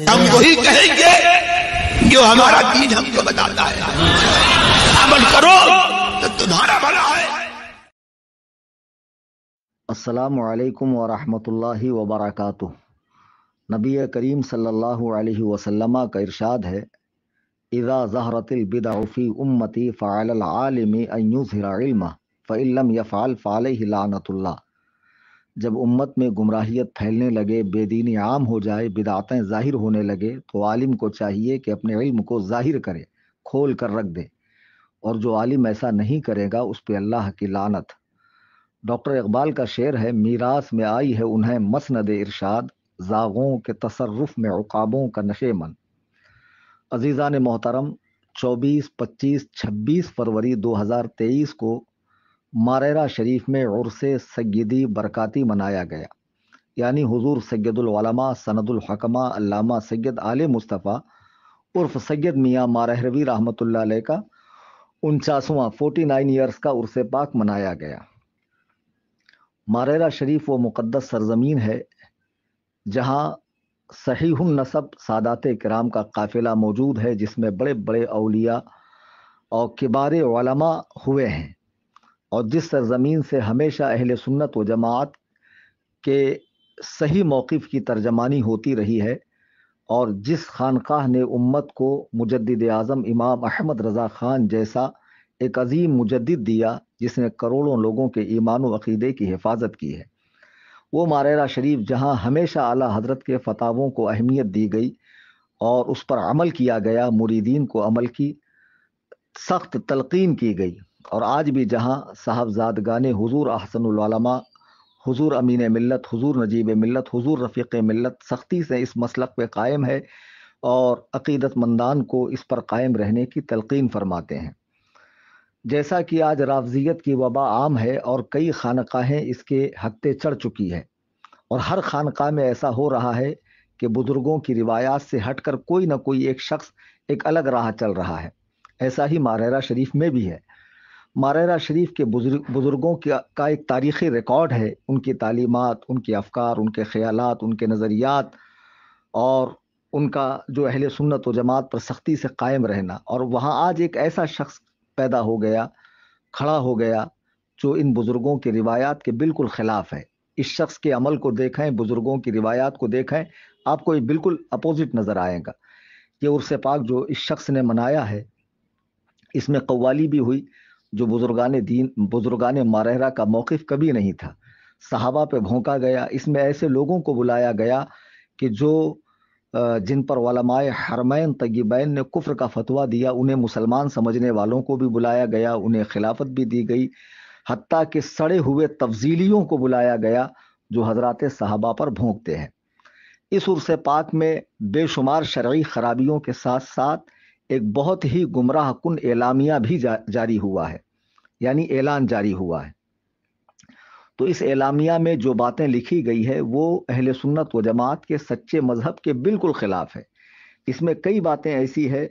ہم وہی کہیں گے جو ہمارا دین ہم کو بتاتا ہے، عمل کرو تو تمہارا بھلا ہے۔ السلام علیکم ورحمۃ اللہ وبرکاتہ۔ نبی کریم صلی اللہ علیہ وسلم کا ارشاد ہے، اذا ظہرت البدع فی امتی فعلی العالم ان یظہر علمہ فإن لم یفعل فعلیہ لعنۃ اللہ۔ جب امت میں گمراہیت پھیلنے لگے، بے دینی عام ہو جائے، بدعتیں ظاہر ہونے لگے، تو عالم کو چاہیے کہ اپنے علم کو ظاہر کرے، کھول کر رکھ دے، اور جو عالم ایسا نہیں کرے گا اس پہ اللہ کی لعنت۔ ڈاکٹر اقبال کا شعر ہے، میراث میں آئی ہے انہیں مسند ارشاد، زاغوں کے تصرف میں عقابوں کا نشیمن۔ عزیزان محترم، 24، 25، 26 فروری 2023 کو ماریرا شریف میں عرس سیدی برکاتی منایا گیا، یعنی حضور سید العلماء سند الحکمہ علامہ سید آل مصطفیٰ عرف سید میاں مارہروی رحمۃ اللہ علیہ کا 49واں 49 ایئرس کا عرس پاک منایا گیا۔ ماریرا شریف وہ مقدس سرزمین ہے جہاں صحیح النسب سادات کرام کا قافلہ موجود ہے، جس میں بڑے بڑے اولیاء اور کبار علماء ہوئے ہیں، اور جس سرزمین سے ہمیشہ اہل سنت و جماعت کے صحیح موقف کی ترجمانی ہوتی رہی ہے، اور جس خانقاہ نے امت کو مجدد اعظم امام احمد رضا خان جیسا ایک عظیم مجدد دیا، جس نے کروڑوں لوگوں کے ایمان و عقیدے کی حفاظت کی ہے، وہ ماریرا شریف جہاں ہمیشہ اعلیٰ حضرت کے فتاووں کو اہمیت دی گئی اور اس پر عمل کیا گیا، مریدین کو عمل کی سخت تلقین کی گئی، اور آج بھی جہاں صاحبزادگان حضور احسن العلماء، حضور امین ملت، حضور نجیب ملت، حضور رفیق ملت سختی سے اس مسلک پہ قائم ہے اور عقیدت مندان کو اس پر قائم رہنے کی تلقین فرماتے ہیں۔ جیسا کہ آج رافضیت کی وبا عام ہے اور کئی خانقاہیں اس کے ہتھے چڑھ چکی ہے، اور ہر خانقاہ میں ایسا ہو رہا ہے کہ بزرگوں کی روایات سے ہٹ کر کوئی نہ کوئی ایک شخص ایک الگ راہ چل رہا ہے۔ ایسا ہی ماریرا شریف میں بھی ہے۔ ماریرا شریف کے بزرگوں کا ایک تاریخی ریکارڈ ہے، ان کی تعلیمات، ان کے افکار، ان کے خیالات، ان کے نظریات، اور ان کا جو اہل سنت و جماعت پر سختی سے قائم رہنا۔ اور وہاں آج ایک ایسا شخص پیدا ہو گیا، کھڑا ہو گیا، جو ان بزرگوں کی روایات کے بالکل خلاف ہے۔ اس شخص کے عمل کو دیکھیں، بزرگوں کی روایات کو دیکھیں، آپ کو یہ بالکل اپوزٹ نظر آئے گا۔ یہ عرس پاک جو اس شخص نے منایا ہے، اس میں قوالی بھی ہوئی، جو بزرگان دین، بزرگان ماریرا کا موقف کبھی نہیں تھا۔ صحابہ پہ بھونکا گیا، اس میں ایسے لوگوں کو بلایا گیا کہ جو جن پر علماء حرمین طیبین نے کفر کا فتویٰ دیا، انہیں مسلمان سمجھنے والوں کو بھی بلایا گیا، انہیں خلافت بھی دی گئی، حتیٰ کہ سڑے ہوئے تفضیلیوں کو بلایا گیا جو حضرات صحابہ پر بھونکتے ہیں۔ اس عرس پاک میں بے شمار شرعی خرابیوں کے ساتھ ساتھ ایک بہت ہی گمراہ کن اعلامیہ بھی جاری ہوا ہے، یعنی اعلان جاری ہوا ہے۔ تو اس اعلامیہ میں جو باتیں لکھی گئی ہے وہ اہل سنت و جماعت کے سچے مذہب کے بالکل خلاف ہے۔ اس میں کئی باتیں ایسی ہے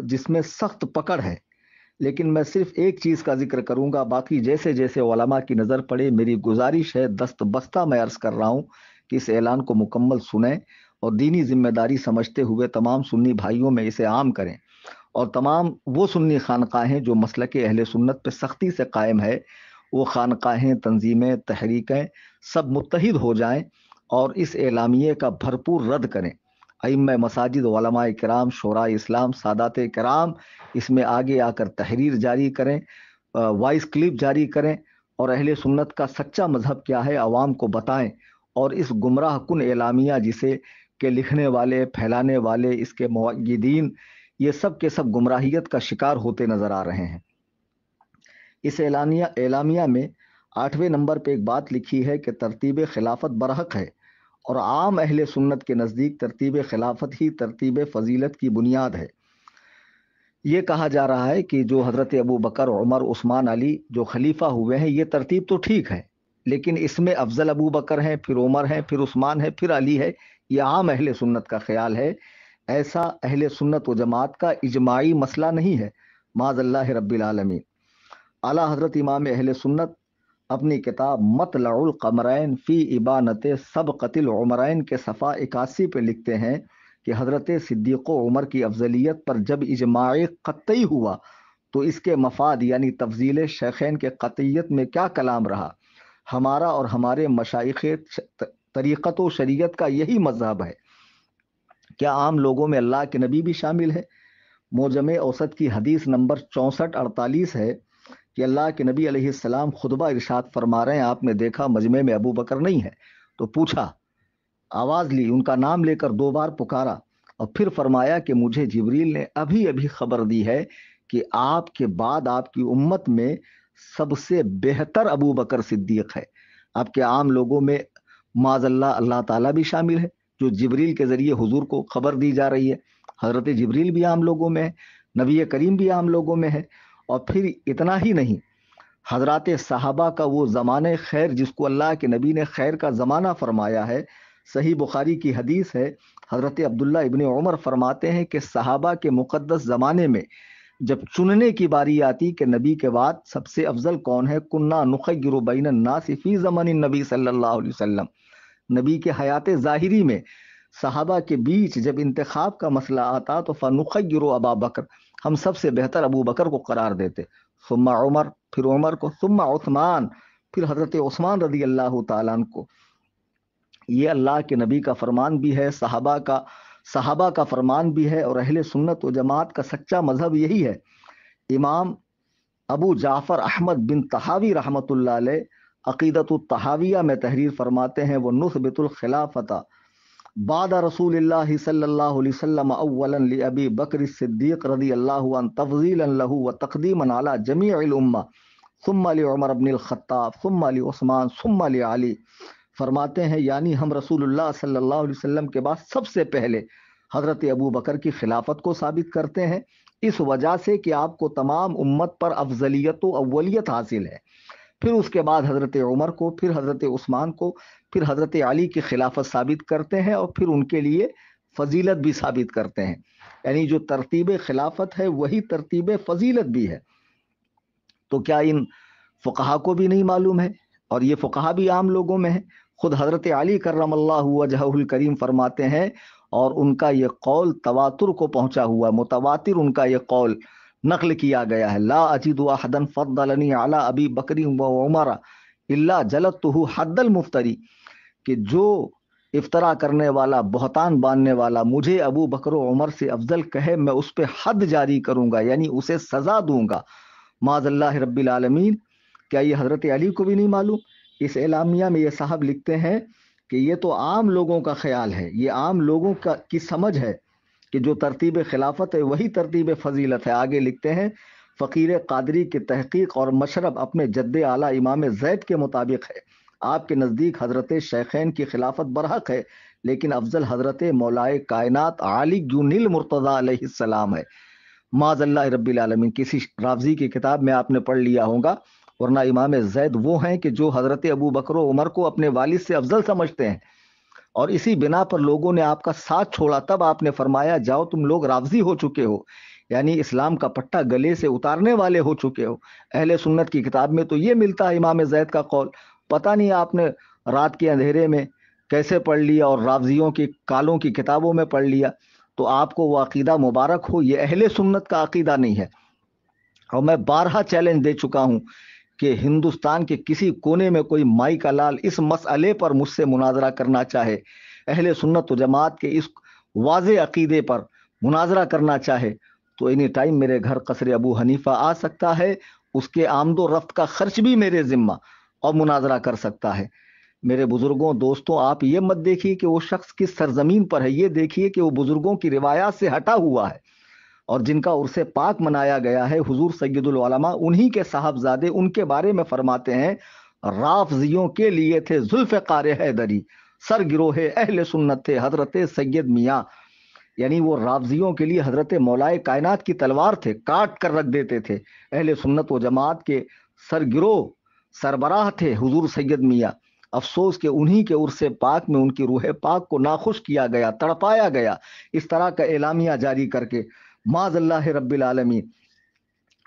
جس میں سخت پکڑ ہے، لیکن میں صرف ایک چیز کا ذکر کروں گا، باقی جیسے جیسے علماء کی نظر پڑے میری گزارش ہے، دست بستہ میں عرض کر رہا ہوں کہ اس اعلان کو مکمل سنیں اور دینی ذمہ داری سمجھتے ہوئے تمام سنی بھائیوں میں اسے عام کریں، اور تمام وہ سنی خانقاہیں جو مسلک اہل سنت پہ سختی سے قائم ہے، وہ خانقاہیں، تنظیمیں، تحریکیں سب متحد ہو جائیں اور اس اعلامیے کا بھرپور رد کریں۔ ائمہ مساجد، علماء کرام، شورا اسلام، سادات کرام اس میں آگے آ کر تحریر جاری کریں، وائس کلپ جاری کریں، اور اہل سنت کا سچا مذہب کیا ہے عوام کو بتائیں، اور اس گمراہ کن اعلامیہ جسے کہ لکھنے والے، پھیلانے والے، اس کے مؤیدین، یہ سب کے سب گمراہیت کا شکار ہوتے نظر آ رہے ہیں۔ اس اعلامیہ میں 8ویں نمبر پہ ایک بات لکھی ہے کہ ترتیب خلافت برحق ہے، اور عام اہل سنت کے نزدیک ترتیب خلافت ہی ترتیب فضیلت کی بنیاد ہے۔ یہ کہا جا رہا ہے کہ جو حضرت ابو بکر، عمر، عثمان، علی جو خلیفہ ہوئے ہیں، یہ ترتیب تو ٹھیک ہے، لیکن اس میں افضل ابو بکر ہیں، پھر عمر ہیں، پھر عثمان ہے، پھر علی ہے۔ یہ عام اہل سنت کا خیال ہے، ایسا اہل سنت و جماعت کا اجماعی مسئلہ نہیں ہے، معاذ اللہ رب العالمین۔ اعلیٰ حضرت امام اہل سنت اپنی کتاب مطلع القمرین فی ابانت سبقت العمرین کے صفحہ 81 پہ لکھتے ہیں کہ حضرت صدیق و عمر کی افضلیت پر جب اجماع قطعی ہوا تو اس کے مفاد یعنی تفضیل شیخین کے قطعیت میں کیا کلام رہا؟ ہمارا اور ہمارے مشائخ طریقت و شریعت کا یہی مذہب ہے۔ کیا عام لوگوں میں اللہ کے نبی بھی شامل ہے؟ موجم اوسط کی حدیث نمبر 6448 ہے کہ اللہ کے نبی علیہ السلام خطبہ ارشاد فرما رہے ہیں، آپ نے دیکھا مجمع میں ابو بکر نہیں ہے تو پوچھا، آواز لی، ان کا نام لے کر 2 بار پکارا اور پھر فرمایا کہ مجھے جبریل نے ابھی خبر دی ہے کہ آپ کے بعد آپ کی امت میں سب سے بہتر ابو بکر صدیق ہے۔ آپ کے عام لوگوں میں معاذ اللہ تعالیٰ بھی شامل ہے، جو جبریل کے ذریعے حضور کو خبر دی جا رہی ہے۔ حضرت جبریل بھی عام لوگوں میں ہے، نبی کریم بھی عام لوگوں میں ہے، اور پھر اتنا ہی نہیں، حضرات صحابہ کا وہ زمانہ خیر جس کو اللہ کے نبی نے خیر کا زمانہ فرمایا ہے، صحیح بخاری کی حدیث ہے، حضرت عبداللہ ابن عمر فرماتے ہیں کہ صحابہ کے مقدس زمانے میں جب چننے کی باری آتی کہ نبی کے بعد سب سے افضل کون ہے، کنا نخیر بین الناس فی زمن النبی صلی اللہ علیہ وسلم، نبی کے حیات ظاہری میں صحابہ کے بیچ جب انتخاب کا مسئلہ آتا تو فنخیر ابا بکر، ہم سب سے بہتر ابو بکر کو قرار دیتے، ثم عمر، پھر عمر کو، ثم عثمان، پھر حضرت عثمان رضی اللہ تعالیٰ عنہ کو۔ یہ اللہ کے نبی کا فرمان بھی ہے، صحابہ کا فرمان بھی ہے، اور اہل سنت و جماعت کا سچا مذہب یہی ہے۔ امام ابو جعفر احمد بن طحاوی رحمۃ اللہ علیہ عقیدۃ الطحاویہ میں تحریر فرماتے ہیں، وہ نثبت الخلافۃ بعد رسول اللہ صلی اللہ علیہ وسلم اولا لابی بکر الصدیق رضی اللہ عنہ تفضیلا له وتقدیما علی جمیع الامہ ثم لعمر بن الخطاب ثم لعثمان ثم لعلی، فرماتے ہیں یعنی ہم رسول اللہ صلی اللہ علیہ وسلم کے بعد سب سے پہلے حضرت ابو بکر کی خلافت کو ثابت کرتے ہیں، اس وجہ سے کہ آپ کو تمام امت پر افضلیت و اولیت حاصل ہے، پھر اس کے بعد حضرت عمر کو، پھر حضرت عثمان کو، پھر حضرت علی کی خلافت ثابت کرتے ہیں، اور پھر ان کے لیے فضیلت بھی ثابت کرتے ہیں، یعنی جو ترتیب خلافت ہے وہی ترتیب فضیلت بھی ہے۔ تو کیا ان فقہا کو بھی نہیں معلوم ہے؟ اور یہ فقہا بھی عام لوگوں میں ہے۔ خود حضرت علی کرم اللہ وجہہ الکریم فرماتے ہیں، اور ان کا یہ قول تواتر کو پہنچا ہوا، متواتر ان کا یہ قول نقل کیا گیا ہے، لا اجد احدا فضلنی علی ابی بکر و عمر الا جلدتہ حد المفتری، کہ جو افطرا کرنے والا، بہتان باندھنے والا مجھے ابو بکر و عمر سے افضل کہے، میں اس پہ حد جاری کروں گا، یعنی اسے سزا دوں گا، معاذ اللہ رب العالمین۔ کیا یہ حضرت علی کو بھی نہیں معلوم؟ اس اعلامیہ میں یہ صاحب لکھتے ہیں کہ یہ تو عام لوگوں کا خیال ہے، یہ عام لوگوں کی سمجھ ہے کہ جو ترتیب خلافت ہے وہی ترتیب فضیلت ہے۔ آگے لکھتے ہیں، فقیر قادری کی تحقیق اور مشرب اپنے جد اعلیٰ امام زید کے مطابق ہے، آپ کے نزدیک حضرت شیخین کی خلافت برحق ہے، لیکن افضل حضرت مولائے کائنات علی جن المرتضیٰ علیہ السلام ہے، معاذ اللہ رب العالمین۔ کسی رافضی کی کتاب میں آپ نے پڑھ لیا ہوگا، ورنہ امام زید وہ ہیں کہ جو حضرت ابو بکر و عمر کو اپنے والد سے افضل سمجھتے ہیں، اور اسی بنا پر لوگوں نے آپ کا ساتھ چھوڑا، تب آپ نے فرمایا جاؤ تم لوگ رافضی ہو چکے ہو، یعنی اسلام کا پٹا گلے سے اتارنے والے ہو چکے ہو۔ اہل سنت کی کتاب میں تو یہ ملتا ہے امام زید کا قول، پتہ نہیں آپ نے رات کے اندھیرے میں کیسے پڑھ لیا اور رافضیوں کی کالوں کی کتابوں میں پڑھ لیا، تو آپ کو وہ عقیدہ مبارک ہو، یہ اہل سنت کا عقیدہ نہیں ہے۔ اور میں بارہا چیلنج دے چکا ہوں کہ ہندوستان کے کسی کونے میں کوئی مائی کا لال اس مسئلے پر مجھ سے مناظرہ کرنا چاہے، اہل سنت و جماعت کے اس واضح عقیدے پر مناظرہ کرنا چاہے، تو اینی ٹائم میرے گھر قصر ابو حنیفہ آ سکتا ہے، اس کے آمد و رفت کا خرچ بھی میرے ذمہ، اور مناظرہ کر سکتا ہے۔ میرے بزرگوں، دوستوں، آپ یہ مت دیکھیے کہ وہ شخص کس سرزمین پر ہے، یہ دیکھیے کہ وہ بزرگوں کی روایات سے ہٹا ہوا ہے، اور جن کا عرس پاک منایا گیا ہے، حضور سید العلماء انہی کے صاحبزادے، ان کے بارے میں فرماتے ہیں، رافضیوں کے لیے تھے ذوالفقار حیدری، سر گروہ اہل سنت تھے حضرت سید میاں، یعنی وہ رافضیوں کے لیے حضرت مولائے کائنات کی تلوار تھے، کاٹ کر رکھ دیتے تھے۔ اہل سنت و جماعت کے سر گروہ سربراہ تھے حضور سید میاں، افسوس کہ انہی کے عرس پاک میں ان کی روح پاک کو ناخوش کیا گیا، تڑپایا گیا، اس طرح کا اعلامیہ جاری کر کے، معاذ اللہ رب العالمین۔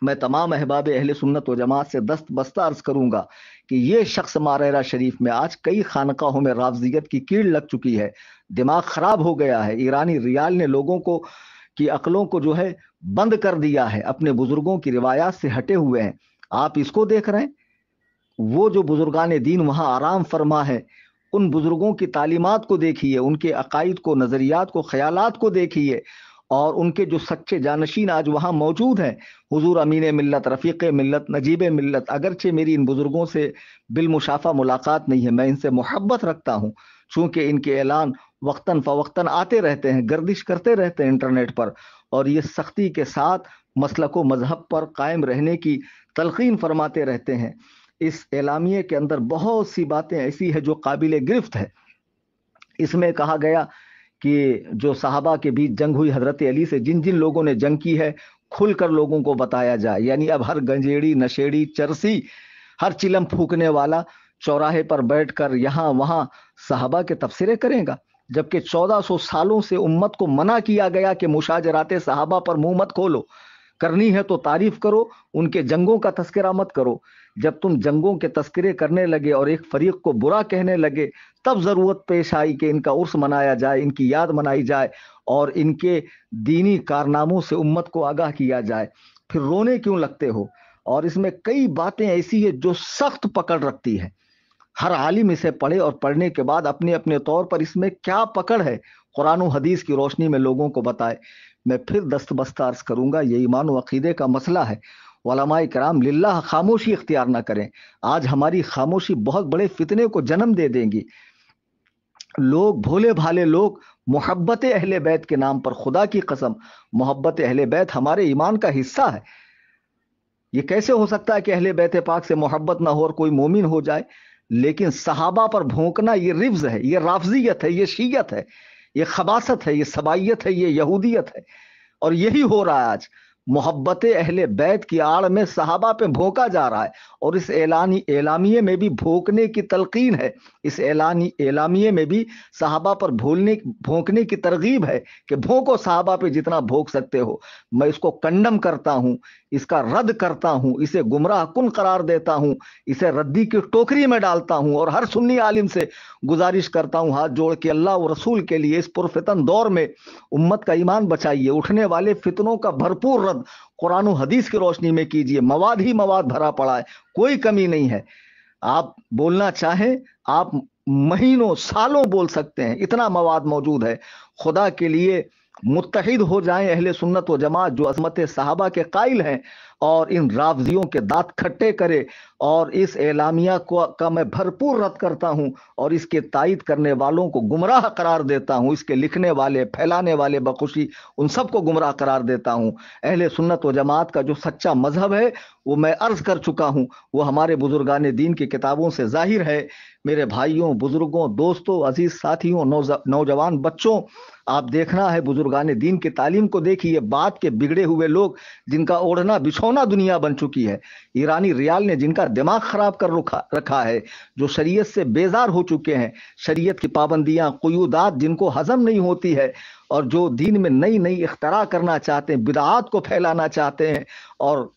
میں تمام احباب اہل سنت و جماعت سے دست بستہ عرض کروں گا کہ یہ شخص ماریرا شریف میں آج کئی خانقاہوں میں رافضیت کی کیڑ لگ چکی ہے، دماغ خراب ہو گیا ہے. ایرانی ریال نے لوگوں کو کی عقلوں کو جو ہے بند کر دیا ہے, اپنے بزرگوں کی روایات سے ہٹے ہوئے ہیں. آپ اس کو دیکھ رہے ہیں, وہ جو بزرگان دین وہاں آرام فرما ہے, ان بزرگوں کی تعلیمات کو دیکھیے, ان کے عقائد کو, نظریات کو, خیالات کو دیکھیے, اور ان کے جو سچے جانشین آج وہاں موجود ہیں, حضور امین ملت, رفیق ملت, نجیب ملت. اگرچہ میری ان بزرگوں سے بالمشافہ ملاقات نہیں ہے, میں ان سے محبت رکھتا ہوں, چونکہ ان کے اعلان وقتاً فوقتاً آتے رہتے ہیں, گردش کرتے رہتے ہیں انٹرنیٹ پر, اور یہ سختی کے ساتھ مسلک و مذہب پر قائم رہنے کی تلقین فرماتے رہتے ہیں. اس اعلامیے کے اندر بہت سی باتیں ایسی ہیں جو قابل گرفت ہے. اس میں کہا گیا کہ جو صحابہ کے بیچ جنگ ہوئی حضرت علی سے, جن جن لوگوں نے جنگ کی ہے کھل کر لوگوں کو بتایا جائے. یعنی اب ہر گنجیڑی, نشیڑی, چرسی, ہر چلم پھونکنے والا چوراہے پر بیٹھ کر یہاں وہاں صحابہ کے تبصرے کرے گا, جبکہ 1400 سالوں سے امت کو منع کیا گیا کہ مشاجرات صحابہ پر منہ مت کھولو, کرنی ہے تو تعریف کرو, ان کے جنگوں کا تذکرہ مت کرو. جب تم جنگوں کے تذکرے کرنے لگے اور ایک فریق کو برا کہنے لگے, تب ضرورت پیش آئی کہ ان کا عرس منایا جائے, ان کی یاد منائی جائے, اور ان کے دینی کارناموں سے امت کو آگاہ کیا جائے. پھر رونے کیوں لگتے ہو؟ اور اس میں کئی باتیں ایسی ہیں جو سخت پکڑ رکھتی ہے. ہر عالم اسے پڑھے اور پڑھنے کے بعد اپنے اپنے طور پر اس میں کیا پکڑ ہے قرآن و حدیث کی روشنی میں لوگوں کو بتائے. میں پھر دست بستہ عرض کروں گا, یہ ایمان و عقیدے کا مسئلہ ہے. علماء کرام للہ خاموشی اختیار نہ کریں. آج ہماری خاموشی بہت بڑے فتنے کو جنم دے دیں گی. لوگ, بھولے بھالے لوگ, محبت اہل بیت کے نام پر, خدا کی قسم محبت اہل بیت ہمارے ایمان کا حصہ ہے. یہ کیسے ہو سکتا ہے کہ اہل بیت پاک سے محبت نہ ہو اور کوئی مومن ہو جائے؟ لیکن صحابہ پر بھونکنا یہ رفض ہے, یہ رافضیت ہے, یہ شیعت ہے, یہ خباثت ہے, یہ سبائیت ہے, یہ یہودیت ہے. اور یہی ہو رہا ہے آج. محبت اہل بیت کی آڑ میں صحابہ پہ بھونکا جا رہا ہے, اور اس اعلامیے میں بھی بھونکنے کی تلقین ہے. اس اعلامیے میں بھی صحابہ پر بھونکنے کی ترغیب ہے کہ بھونکو, صحابہ پہ جتنا بھونک سکتے ہو. میں اس کو کنڈم کرتا ہوں, اس کا رد کرتا ہوں, اسے گمراہ کن قرار دیتا ہوں, اسے ردی کی ٹوکری میں ڈالتا ہوں, اور ہر سنی عالم سے گزارش کرتا ہوں ہاتھ جوڑ کے, اللہ و رسول کے لیے اس پرفتن دور میں امت کا ایمان بچائیے. اٹھنے والے فتنوں کا بھرپور رد قرآن و حدیث کی روشنی میں کیجیے. مواد ہی مواد بھرا پڑا ہے, کوئی کمی نہیں ہے. آپ بولنا چاہیں آپ مہینوں سالوں بول سکتے ہیں, اتنا مواد موجود ہے. خدا کے لیے متحد ہو جائیں اہل سنت و جماعت جو عظمت صحابہ کے قائل ہیں, اور ان رافضیوں کے دانت کھٹے کرے. اور اس اعلامیہ کا میں بھرپور رد کرتا ہوں, اور اس کے تائید کرنے والوں کو گمراہ قرار دیتا ہوں. اس کے لکھنے والے, پھیلانے والے بخوشی, ان سب کو گمراہ قرار دیتا ہوں. اہل سنت و جماعت کا جو سچا مذہب ہے وہ میں عرض کر چکا ہوں, وہ ہمارے بزرگان دین کی کتابوں سے ظاہر ہے. میرے بھائیوں, بزرگوں, دوستوں, عزیز ساتھیوں, نوجوان بچوں, آپ دیکھنا ہے بزرگان دین کی تعلیم کو دیکھیے. بات کے بگڑے ہوئے لوگ جن کا اوڑھنا بچھونا دنیا بن چکی ہے, ایرانی ریال نے جن کا دماغ خراب کر رکھا ہے, جو شریعت سے بیزار ہو چکے ہیں, شریعت کی پابندیاں, قیودات جن کو ہضم نہیں ہوتی ہے, اور جو دین میں نئی نئی اختراع کرنا چاہتے ہیں, بدعات کو پھیلانا چاہتے ہیں, اور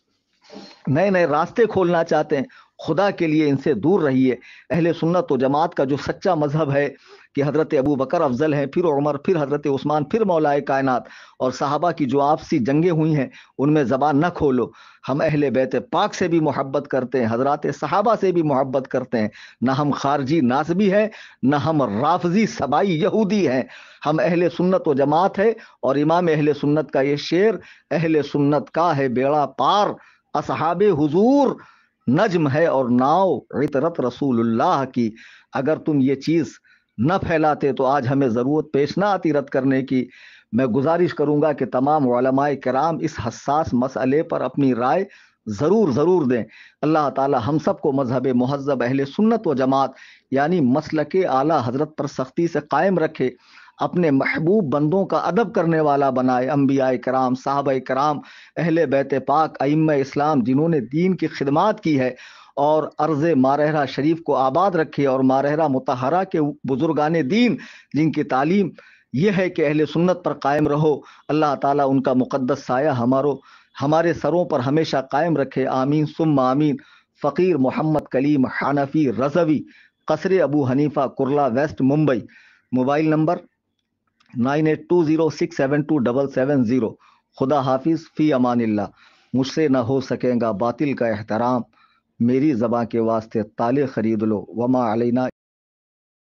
نئے نئے راستے کھولنا چاہتے ہیں, خدا کے لیے ان سے دور رہیے. اہل سنت و جماعت کا جو سچا مذہب ہے کہ حضرت ابو بکر افضل ہیں, پھر عمر, پھر حضرت عثمان, پھر مولائے کائنات, اور صحابہ کی جو آپسی جنگیں ہوئی ہیں ان میں زبان نہ کھولو. ہم اہل بیت پاک سے بھی محبت کرتے ہیں, حضرات صحابہ سے بھی محبت کرتے ہیں. نہ ہم خارجی ناسبی ہیں, نہ ہم رافضی سبائی یہودی ہیں. ہم اہل سنت و جماعت ہے, اور امام اہل سنت کا یہ شعر, اہل سنت کا ہے بیڑا پار, اصحاب حضور نجم ہے اور ناؤ عطرت رسول اللہ کی. اگر تم یہ چیز نہ پھیلاتے تو آج ہمیں ضرورت پیش نہ آتی رد کرنے کی. میں گزارش کروں گا کہ تمام علماء کرام اس حساس مسئلے پر اپنی رائے ضرور دیں. اللہ تعالی ہم سب کو مذہب مہذب اہل سنت و جماعت یعنی مسلک اعلیٰ حضرت پر سختی سے قائم رکھے, اپنے محبوب بندوں کا ادب کرنے والا بنائے. انبیاء کرام, صحابہ کرام, اہل بیت پاک, ائمہ اسلام جنہوں نے دین کی خدمات کی ہے, اور ارض مارہرہ شریف کو آباد رکھے, اور مارہرہ مطہرہ کے بزرگان دین جن کی تعلیم یہ ہے کہ اہل سنت پر قائم رہو. اللہ تعالیٰ ان کا مقدس سایہ ہمارے سروں پر ہمیشہ قائم رکھے. آمین ثم آمین. فقیر محمد کلیم Hanafi Rizvi, Qasr Abu Hanifa, Kurla west, Mumbai. Mobile number 9820672770. خدا حافظ، فی امان اللہ. مجھ سے نہ ہو سکے گا باطل کا احترام، میری زباں کے واسطے تالے خرید لو، وما علینا